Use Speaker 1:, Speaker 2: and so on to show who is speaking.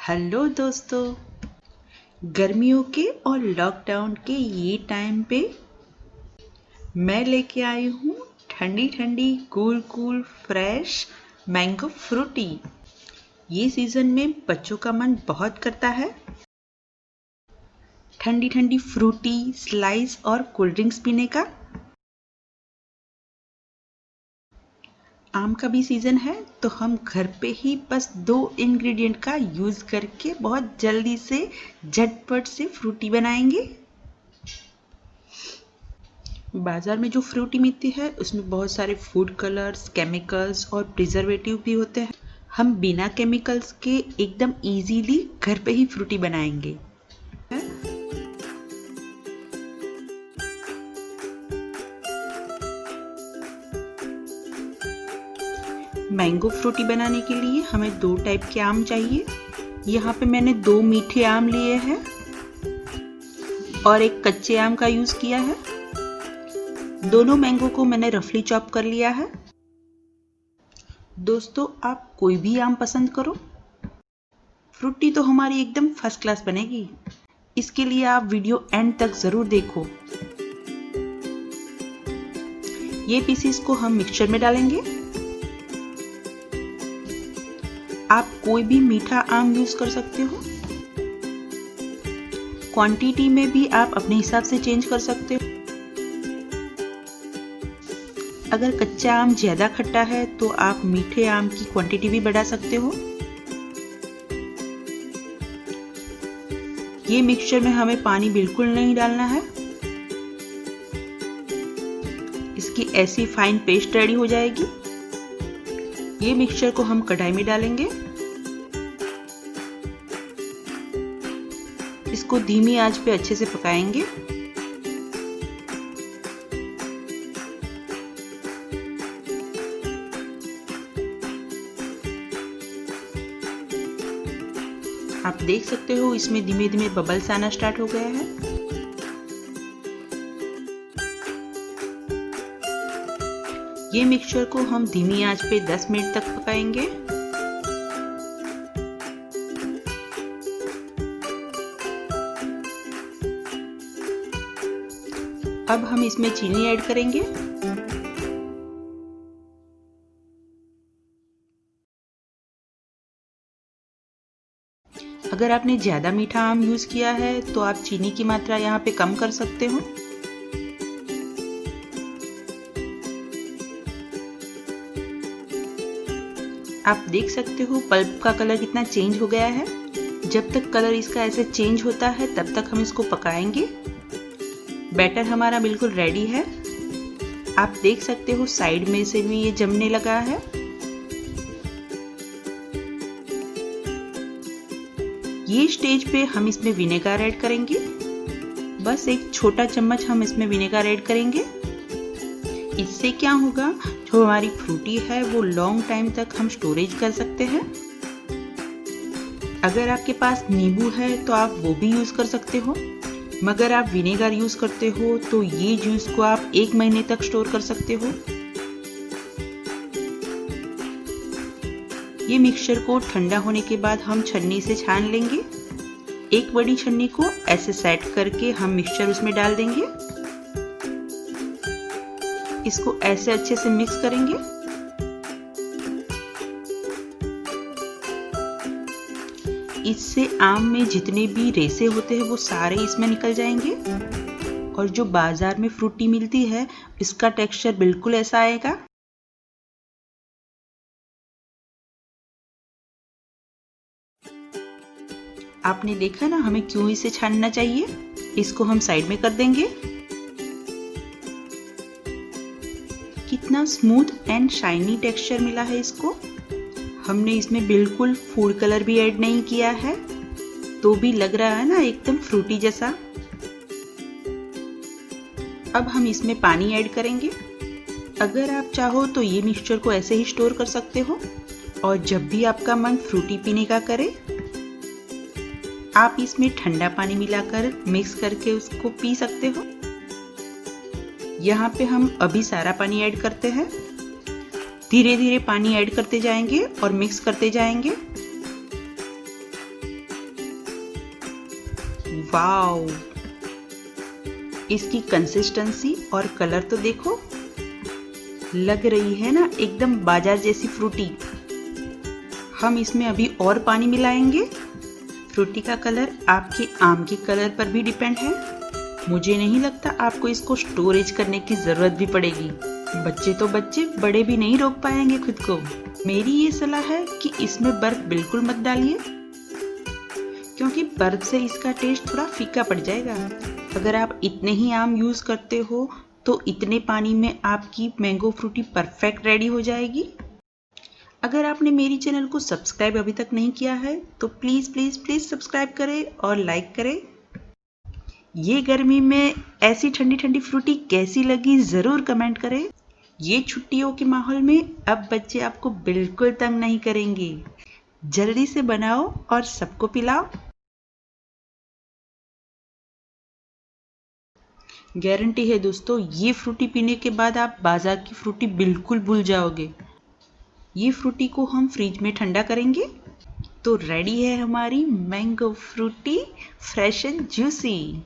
Speaker 1: Hello दोस्तों, गर्मियों के और लॉकडाउन के ये टाइम पे मैं लेके आई हूँ ठंडी ठंडी कूल फ्रेश मैंगो फ्रूटी। ये सीज़न में बच्चों का मन बहुत करता है ठंडी ठंडी फ्रूटी स्लाइस और कोल्ड ड्रिंक्स पीने का। आम का भी सीज़न है तो हम घर पे ही बस 2 इंग्रेडिएंट का यूज़ करके बहुत जल्दी से झटपट से फ्रूटी बनाएंगे। बाज़ार में जो फ्रूटी मिलती है उसमें बहुत सारे फूड कलर्स, केमिकल्स और प्रिजर्वेटिव भी होते हैं। हम बिना केमिकल्स के एकदम इजीली घर पे ही फ्रूटी बनाएंगे। मैंगो फ्रूटी बनाने के लिए हमें 2 टाइप के आम चाहिए। यहाँ पे मैंने 2 मीठे आम लिए हैं और एक कच्चे आम का यूज़ किया है। दोनों मैंगो को मैंने रफली चॉप कर लिया है। दोस्तों, आप कोई भी आम पसंद करो, फ्रूटी तो हमारी एकदम फर्स्ट क्लास बनेगी। इसके लिए आप वीडियो एंड तक ज़रूर देखो। ये पीसेस को हम मिक्सचर में डालेंगे। आप कोई भी मीठा आम यूज कर सकते हो। क्वांटिटी में भी आप अपने हिसाब से चेंज कर सकते हो। अगर कच्चा आम ज्यादा खट्टा है तो आप मीठे आम की क्वांटिटी भी बढ़ा सकते हो। ये मिक्सचर में हमें पानी बिल्कुल नहीं डालना है। इसकी ऐसी फाइन पेस्ट रेडी हो जाएगी। ये मिक्सचर को हम कढ़ाई में डालेंगे। इसको धीमी आंच पे अच्छे से पकाएंगे। आप देख सकते हो इसमें धीमे धीमे बबल्स आना स्टार्ट हो गया है। ये मिक्सचर को हम धीमी आंच पे 10 मिनट तक पकाएंगे। अब हम इसमें चीनी ऐड करेंगे। अगर आपने ज्यादा मीठा आम यूज किया है तो आप चीनी की मात्रा यहाँ पे कम कर सकते हो। आप देख सकते हो पल्प का कलर कितना चेंज हो गया है। जब तक कलर इसका ऐसे चेंज होता है तब तक हम इसको पकाएंगे। बैटर हमारा बिल्कुल रेडी है। आप देख सकते हो साइड में से भी ये जमने लगा है। ये स्टेज पे हम इसमें विनेगर ऐड करेंगे। बस एक छोटा चम्मच हम इसमें विनेगर ऐड करेंगे। इससे क्या होगा, जो हमारी फ्रूटी है वो लॉन्ग टाइम तक हम स्टोरेज कर सकते हैं। अगर आपके पास नींबू है तो आप वो भी यूज कर सकते हो, मगर आप विनेगर यूज करते हो तो ये जूस को आप 1 महीने तक स्टोर कर सकते हो। ये मिक्सचर को ठंडा होने के बाद हम छन्नी से छान लेंगे। एक बड़ी छन्नी को ऐसे सेट करके हम मिक्सचर उसमें डाल देंगे। इसको ऐसे अच्छे से मिक्स करेंगे। इससे आम में जितने भी रेसे होते हैं वो सारे इसमें निकल जाएंगे और जो बाजार में फ्रूटी मिलती है इसका टेक्सचर बिल्कुल ऐसा आएगा। आपने देखा ना हमें क्यों इसे छानना चाहिए। इसको हम साइड में कर देंगे। कितना स्मूथ एंड शाइनी टेक्सचर मिला है इसको। हमने इसमें बिल्कुल फूड कलर भी ऐड नहीं किया है, तो भी लग रहा है ना एकदम फ्रूटी जैसा। अब हम इसमें पानी ऐड करेंगे। अगर आप चाहो तो ये मिक्सचर को ऐसे ही स्टोर कर सकते हो और जब भी आपका मन फ्रूटी पीने का करे आप इसमें ठंडा पानी मिलाकर मिक्स करके उसको पी सकते हो। यहाँ पे हम अभी सारा पानी ऐड करते हैं। धीरे धीरे पानी ऐड करते जाएंगे और मिक्स करते जाएंगे। वाओ, इसकी कंसिस्टेंसी और कलर तो देखो, लग रही है ना एकदम बाजार जैसी फ्रूटी। हम इसमें अभी और पानी मिलाएंगे। फ्रूटी का कलर आपके आम के कलर पर भी डिपेंड है। मुझे नहीं लगता आपको इसको स्टोरेज करने की जरूरत भी पड़ेगी। बच्चे तो बच्चे, बड़े भी नहीं रोक पाएंगे खुद को। मेरी ये सलाह है कि इसमें बर्फ बिल्कुल मत डालिए, क्योंकि बर्फ से इसका टेस्ट थोड़ा फीका पड़ जाएगा। अगर आप इतने ही आम यूज करते हो तो इतने पानी में आपकी मैंगो फ्रूटी परफेक्ट रेडी हो जाएगी। अगर आपने मेरी चैनल को सब्सक्राइब अभी तक नहीं किया है तो प्लीज़ प्लीज़ प्लीज़ सब्सक्राइब करें और लाइक करें। ये गर्मी में ऐसी ठंडी ठंडी फ्रूटी कैसी लगी ज़रूर कमेंट करें। ये छुट्टियों के माहौल में अब बच्चे आपको बिल्कुल तंग नहीं करेंगे। जल्दी से बनाओ और सबको पिलाओ। गारंटी है दोस्तों, ये फ्रूटी पीने के बाद आप बाजार की फ्रूटी बिल्कुल भूल जाओगे। ये फ्रूटी को हम फ्रिज में ठंडा करेंगे तो रेडी है हमारी mango Frooti fresh and juicy.